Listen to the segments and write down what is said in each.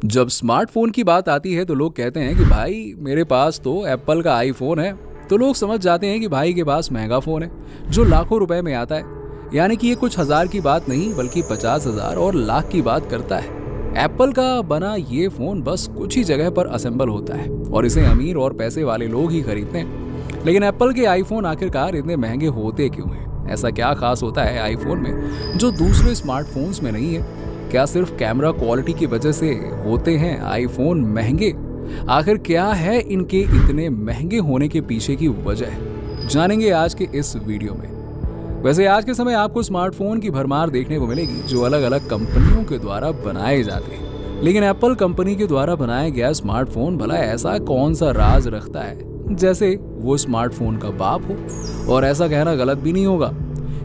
जब स्मार्टफोन की बात आती है तो लोग कहते हैं कि भाई मेरे पास तो एप्पल का आईफोन है। तो लोग समझ जाते हैं कि भाई के पास महंगा फ़ोन है जो लाखों रुपए में आता है। यानी कि ये कुछ हज़ार की बात नहीं बल्कि 50,000 और लाख की बात करता है। एप्पल का बना ये फ़ोन बस कुछ ही जगह पर असेंबल होता है और इसे अमीर और पैसे वाले लोग ही खरीदते हैं। लेकिन एप्पल के आईफोन आखिरकार इतने महंगे होते क्यों हैं? ऐसा क्या खास होता है आईफोन में जो दूसरे स्मार्टफोन्स में नहीं है? क्या सिर्फ कैमरा क्वालिटी की वजह से होते हैं आईफोन महंगे? आखिर क्या है इनके इतने महंगे होने के पीछे की वजह? जानेंगे आज के इस वीडियो में। वैसे आज के समय आपको स्मार्टफोन की भरमार देखने को मिलेगी जो अलग अलग कंपनियों के द्वारा बनाए जाते हैं। लेकिन एप्पल कंपनी के द्वारा बनाया गया स्मार्टफोन भला ऐसा कौन सा राज रखता है जैसे वो स्मार्टफोन का बाप हो? और ऐसा कहना गलत भी नहीं होगा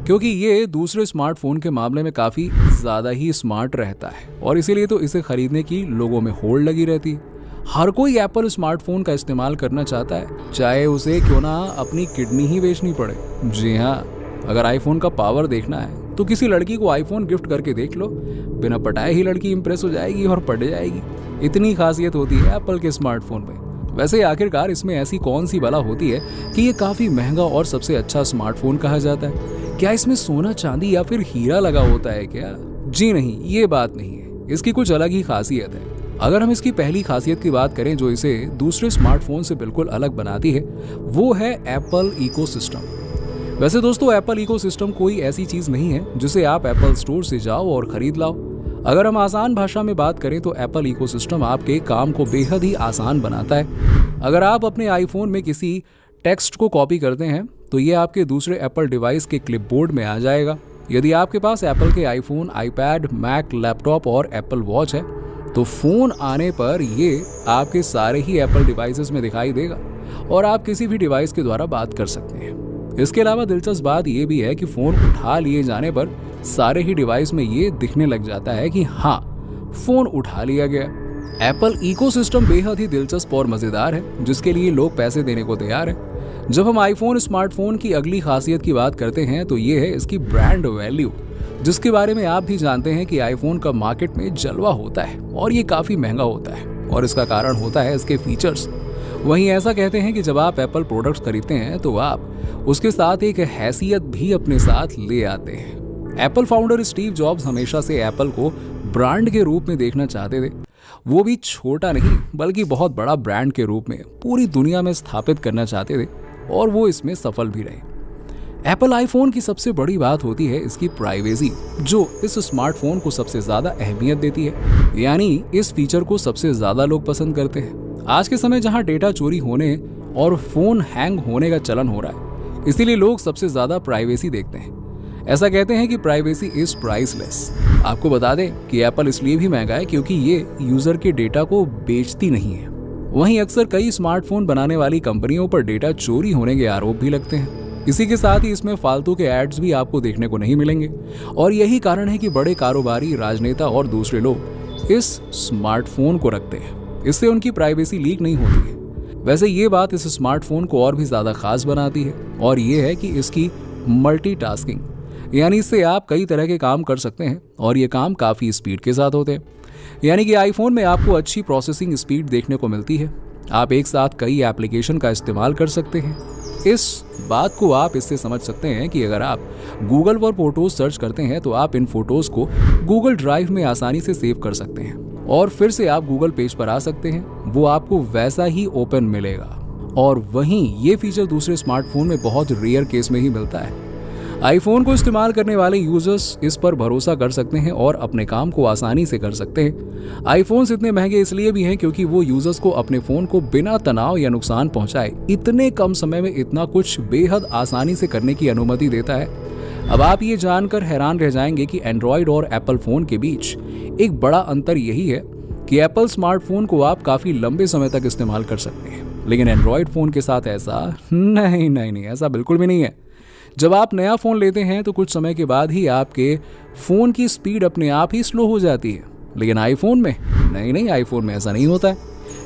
क्योंकि ये दूसरे स्मार्टफोन के मामले में काफ़ी ज़्यादा ही स्मार्ट रहता है और इसीलिए तो इसे खरीदने की लोगों में होड़ लगी रहती है। हर कोई एप्पल स्मार्टफोन का इस्तेमाल करना चाहता है, चाहे उसे क्यों ना अपनी किडनी ही बेचनी पड़े। जी हाँ, अगर आईफोन का पावर देखना है तो किसी लड़की को आईफोन गिफ्ट करके देख लो, बिना पटाए ही लड़की इंप्रेस हो जाएगी और पट जाएगी। इतनी खासियत होती है एप्पल के स्मार्टफोन में। वैसे आखिरकार इसमें ऐसी कौन सी बला होती है कि ये काफ़ी महंगा और सबसे अच्छा स्मार्टफोन कहा जाता है? क्या इसमें सोना चांदी या फिर हीरा लगा होता है क्या? जी नहीं, ये बात नहीं है। इसकी कुछ अलग ही खासियत है। अगर हम इसकी पहली खासियत की बात करें जो इसे दूसरे स्मार्टफोन से बिल्कुल अलग बनाती है, वो है एप्पल इकोसिस्टम। वैसे दोस्तों, एप्पल इकोसिस्टम कोई ऐसी चीज़ नहीं है जिसे आप एप्पल स्टोर से जाओ और खरीद लाओ। अगर हम आसान भाषा में बात करें तो एप्पल इकोसिस्टम आपके काम को बेहद ही आसान बनाता है। अगर आप अपने आईफोन में किसी टेक्स्ट को कॉपी करते हैं तो ये आपके दूसरे एप्पल डिवाइस के क्लिपबोर्ड में आ जाएगा। यदि आपके पास एप्पल के आईफोन, आईपैड, मैक, लैपटॉप और एप्पल वॉच है तो फ़ोन आने पर ये आपके सारे ही एप्पल डिवाइसेस में दिखाई देगा और आप किसी भी डिवाइस के द्वारा बात कर सकते हैं। इसके अलावा दिलचस्प बात यह भी है कि फ़ोन उठा लिए जाने पर सारे ही डिवाइस में ये दिखने लग जाता है कि हाँ, फ़ोन उठा लिया गया। एप्पल इकोसिस्टम बेहद ही दिलचस्प और मज़ेदार है जिसके लिए लोग पैसे देने को तैयार हैं। जब हम आईफोन स्मार्टफोन की अगली खासियत की बात करते हैं तो ये है इसकी ब्रांड वैल्यू, जिसके बारे में आप भी जानते हैं कि आईफोन का मार्केट में जलवा होता है और ये काफ़ी महंगा होता है और इसका कारण होता है इसके फीचर्स। वहीं ऐसा कहते हैं कि जब आप एप्पल प्रोडक्ट्स खरीदते हैं तो आप उसके साथ एक हैसियत भी अपने साथ ले आते हैं। एप्पल फाउंडर स्टीव जॉब्स हमेशा से एप्पल को ब्रांड के रूप में देखना चाहते थे, वो भी छोटा नहीं बल्कि बहुत बड़ा ब्रांड के रूप में पूरी दुनिया में स्थापित करना चाहते थे और वो इसमें सफल भी रहे। एप्पल आईफोन की सबसे बड़ी बात होती है इसकी प्राइवेसी, जो इस स्मार्टफोन को सबसे ज़्यादा अहमियत देती है। यानी इस फीचर को सबसे ज़्यादा लोग पसंद करते हैं। आज के समय जहां डेटा चोरी होने और फ़ोन हैंग होने का चलन हो रहा है, इसीलिए लोग सबसे ज़्यादा प्राइवेसी देखते हैं। ऐसा कहते हैं कि प्राइवेसी इज प्राइसलेस। आपको बता दें कि एप्पल इसलिए भी महंगा है क्योंकि ये यूज़र के डेटा को बेचती नहीं है। वहीं अक्सर कई स्मार्टफोन बनाने वाली कंपनियों पर डेटा चोरी होने के आरोप भी लगते हैं। इसी के साथ ही इसमें फालतू के एड्स भी आपको देखने को नहीं मिलेंगे और यही कारण है कि बड़े कारोबारी, राजनेता और दूसरे लोग इस स्मार्टफोन को रखते हैं। इससे उनकी प्राइवेसी लीक नहीं होती है। वैसे ये बात इस स्मार्टफोन को और भी ज़्यादा खास बनाती है और ये है कि इसकी मल्टीटास्किंग, यानी इससे आप कई तरह के काम कर सकते हैं और ये काम काफ़ी स्पीड के साथ होते हैं। यानी कि आईफोन में आपको अच्छी प्रोसेसिंग स्पीड देखने को मिलती है। आप एक साथ कई एप्लीकेशन का इस्तेमाल कर सकते हैं। इस बात को आप इससे समझ सकते हैं कि अगर आप गूगल पर फोटोज सर्च करते हैं तो आप इन फोटोज़ को गूगल ड्राइव में आसानी से सेव कर सकते हैं और फिर से आप गूगल पेज पर आ सकते हैं, वो आपको वैसा ही ओपन मिलेगा। और वहीं ये फीचर दूसरे स्मार्टफोन में बहुत रेयर केस में ही मिलता है। आईफोन को इस्तेमाल करने वाले यूजर्स इस पर भरोसा कर सकते हैं और अपने काम को आसानी से कर सकते हैं। आईफोन्स इतने महंगे इसलिए भी हैं क्योंकि वो यूजर्स को अपने फ़ोन को बिना तनाव या नुकसान पहुंचाए इतने कम समय में इतना कुछ बेहद आसानी से करने की अनुमति देता है। अब आप ये जानकर हैरान रह जाएंगे कि एंड्रॉयड और एप्पल फ़ोन के बीच एक बड़ा अंतर यही है कि एप्पल स्मार्टफोन को आप काफ़ी लंबे समय तक इस्तेमाल कर सकते हैं, लेकिन एंड्रॉयड फ़ोन के साथ ऐसा नहीं, ऐसा बिल्कुल भी नहीं है। जब आप नया फ़ोन लेते हैं तो कुछ समय के बाद ही आपके फ़ोन की स्पीड अपने आप ही स्लो हो जाती है, लेकिन आईफोन में नहीं, आईफोन में ऐसा नहीं होता है।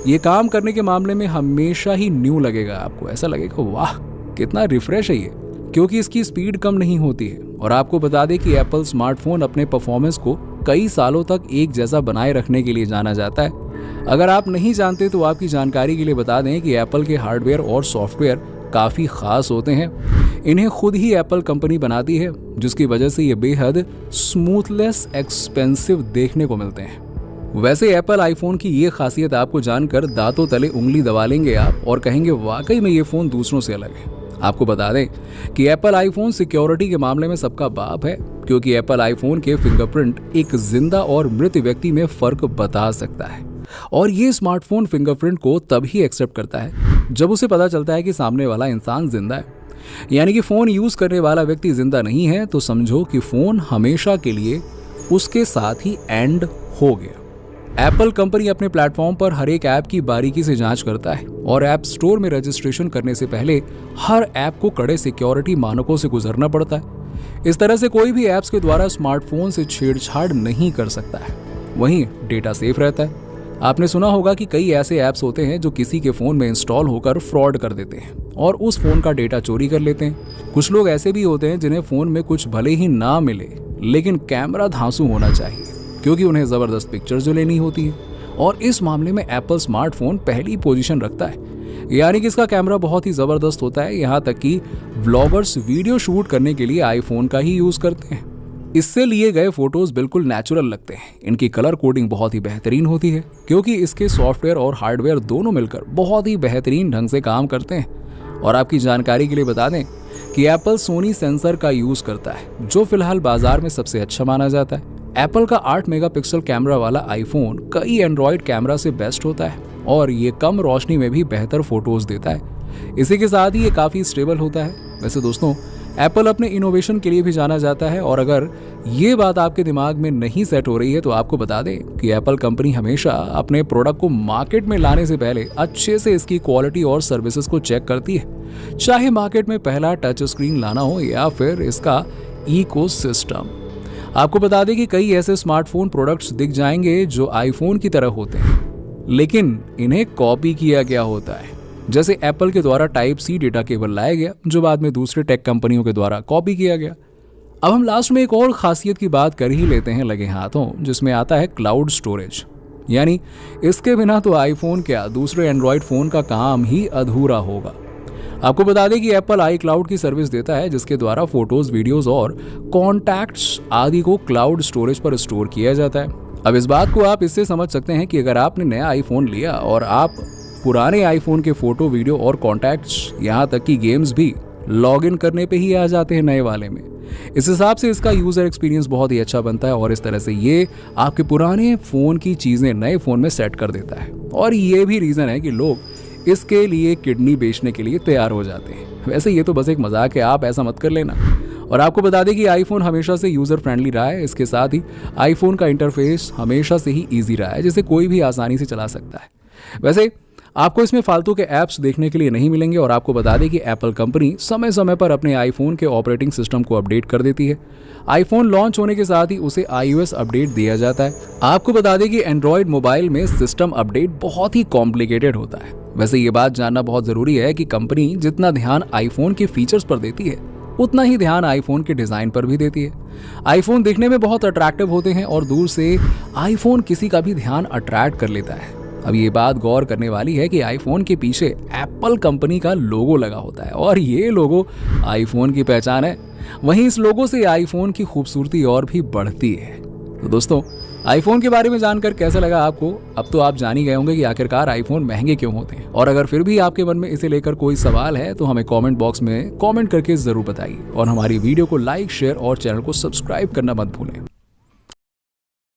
ये काम करने के मामले में हमेशा ही न्यू लगेगा आपको, ऐसा लगेगा वाह कितना रिफ्रेश है ये, क्योंकि इसकी स्पीड कम नहीं होती है। और आपको बता दें कि एप्पल स्मार्टफोन अपने परफॉर्मेंस को कई सालों तक एक जैसा बनाए रखने के लिए जाना जाता है। अगर आप नहीं जानते तो आपकी जानकारी के लिए बता दें कि एप्पल के हार्डवेयर और सॉफ्टवेयर काफ़ी ख़ास होते हैं। इन्हें खुद ही एप्पल कंपनी बनाती है, जिसकी वजह से ये बेहद स्मूथलेस एक्सपेंसिव देखने को मिलते हैं। वैसे एप्पल आईफोन की ये खासियत आपको जानकर दांतों तले उंगली दबा लेंगे आप और कहेंगे वाकई में ये फ़ोन दूसरों से अलग है। आपको बता दें कि एप्पल आईफोन सिक्योरिटी के मामले में सबका बाप है, क्योंकि एप्पल आईफोन के फिंगरप्रिंट एक जिंदा और मृत व्यक्ति में फ़र्क बता सकता है। और ये स्मार्टफोन फिंगरप्रिंट को तभी एक्सेप्ट करता है जब उसे पता चलता है कि सामने वाला इंसान जिंदा है। यानी कि फ़ोन यूज़ करने वाला व्यक्ति जिंदा नहीं है तो समझो कि फ़ोन हमेशा के लिए उसके साथ ही एंड हो गया। एप्पल कंपनी अपने प्लेटफॉर्म पर हर एक ऐप की बारीकी से जांच करता है और ऐप स्टोर में रजिस्ट्रेशन करने से पहले हर ऐप को कड़े सिक्योरिटी मानकों से गुजरना पड़ता है। इस तरह से कोई भी ऐप्स के द्वारा स्मार्टफोन से छेड़छाड़ नहीं कर सकता है। वहीं डेटा सेफ रहता है। आपने सुना होगा कि कई ऐसे ऐप्स होते हैं जो किसी के फ़ोन में इंस्टॉल होकर फ्रॉड कर देते हैं और उस फ़ोन का डेटा चोरी कर लेते हैं। कुछ लोग ऐसे भी होते हैं जिन्हें फ़ोन में कुछ भले ही ना मिले, लेकिन कैमरा धांसू होना चाहिए, क्योंकि उन्हें ज़बरदस्त पिक्चर जो लेनी होती है। और इस मामले में एप्पल स्मार्टफोन पहली पोजीशन रखता है। यानी कि इसका कैमरा बहुत ही ज़बरदस्त होता है। यहाँ तक कि व्लॉगर्स वीडियो शूट करने के लिए आईफोन का ही यूज़ करते हैं। इससे लिए गए फोटोज़ बिल्कुल नेचुरल लगते हैं। इनकी कलर कोडिंग बहुत ही बेहतरीन होती है, क्योंकि इसके सॉफ्टवेयर और हार्डवेयर दोनों मिलकर बहुत ही बेहतरीन ढंग से काम करते हैं। और आपकी जानकारी के लिए बता दें कि एप्पल सोनी सेंसर का यूज़ करता है, जो फिलहाल बाजार में सबसे अच्छा माना जाता है। एप्पल का 8 मेगापिक्सल कैमरा वाला आईफोन कई एंड्रॉयड कैमरा से बेस्ट होता है और ये कम रोशनी में भी बेहतर फोटोज़ देता है। इसी के साथ ही ये काफ़ी स्टेबल होता है। वैसे दोस्तों, एप्पल अपने इनोवेशन के लिए भी जाना जाता है और अगर ये बात आपके दिमाग में नहीं सेट हो रही है तो आपको बता दें कि एप्पल कंपनी हमेशा अपने प्रोडक्ट को मार्केट में लाने से पहले अच्छे से इसकी क्वालिटी और सर्विसेज को चेक करती है, चाहे मार्केट में पहला टच स्क्रीन लाना हो या फिर इसका इकोसिस्टम। आपको बता दें कि कई ऐसे स्मार्टफोन प्रोडक्ट्स दिख जाएंगे जो आईफोन की तरह होते हैं, लेकिन इन्हें कॉपी किया गया होता है। जैसे एप्पल के द्वारा टाइप सी डेटा केबल लाया गया, जो बाद में दूसरे टेक कंपनियों के द्वारा कॉपी किया गया। अब हम लास्ट में एक और खासियत की बात कर ही लेते हैं लगे हाथों, जिसमें आता है क्लाउड स्टोरेज। यानी इसके बिना तो आईफोन क्या दूसरे एंड्रॉयड फ़ोन का काम ही अधूरा होगा। आपको बता दें कि एप्पल आई क्लाउड की सर्विस देता है, जिसके द्वारा फोटोज, वीडियोस और कॉन्टैक्ट्स आदि को क्लाउड स्टोरेज पर स्टोर किया जाता है। अब इस बात को आप इससे समझ सकते हैं कि अगर आपने नया आईफोन लिया और आप पुराने आईफोन के फोटो, वीडियो और कॉन्टैक्ट्स, यहाँ तक कि गेम्स भी लॉगिन करने पे ही आ जाते हैं नए वाले में। इस हिसाब से इसका यूज़र एक्सपीरियंस बहुत ही अच्छा बनता है और इस तरह से ये आपके पुराने फ़ोन की चीज़ें नए फ़ोन में सेट कर देता है। और ये भी रीज़न है कि लोग इसके लिए किडनी बेचने के लिए तैयार हो जाते हैं। वैसे ये तो बस एक मजाक है, आप ऐसा मत कर लेना। और आपको बता दें कि आईफोन हमेशा से यूज़र फ्रेंडली रहा है। इसके साथ ही आईफोन का इंटरफेस हमेशा से ही ईजी रहा है, जिसे कोई भी आसानी से चला सकता है। वैसे आपको इसमें फालतू के ऐप्स देखने के लिए नहीं मिलेंगे और आपको बता दें कि एप्पल कंपनी समय समय पर अपने आईफोन के ऑपरेटिंग सिस्टम को अपडेट कर देती है। आईफोन लॉन्च होने के साथ ही उसे iOS अपडेट दिया जाता है। आपको बता दें कि एंड्रॉयड मोबाइल में सिस्टम अपडेट बहुत ही कॉम्प्लिकेटेड होता है। वैसे ये बात जानना बहुत ज़रूरी है कि कंपनी जितना ध्यान आईफोन के फीचर्स पर देती है, उतना ही ध्यान आईफोन के डिज़ाइन पर भी देती है। आईफोन दिखने में बहुत अट्रैक्टिव होते हैं और दूर से आईफोन किसी का भी ध्यान अट्रैक्ट कर लेता है। अब ये बात गौर करने वाली है कि आईफोन के पीछे एप्पल कंपनी का लोगो लगा होता है और ये लोगो आईफोन की पहचान है। वहीं इस लोगो से आईफोन की खूबसूरती और भी बढ़ती है। तो दोस्तों, आईफोन के बारे में जानकर कैसा लगा आपको? अब तो आप जान ही गए होंगे कि आखिरकार आईफोन महंगे क्यों होते हैं। और अगर फिर भी आपके मन में इसे लेकर कोई सवाल है तो हमें कमेंट बॉक्स में कमेंट करके ज़रूर बताइए और हमारी वीडियो को लाइक, शेयर और चैनल को सब्सक्राइब करना मत भूलें।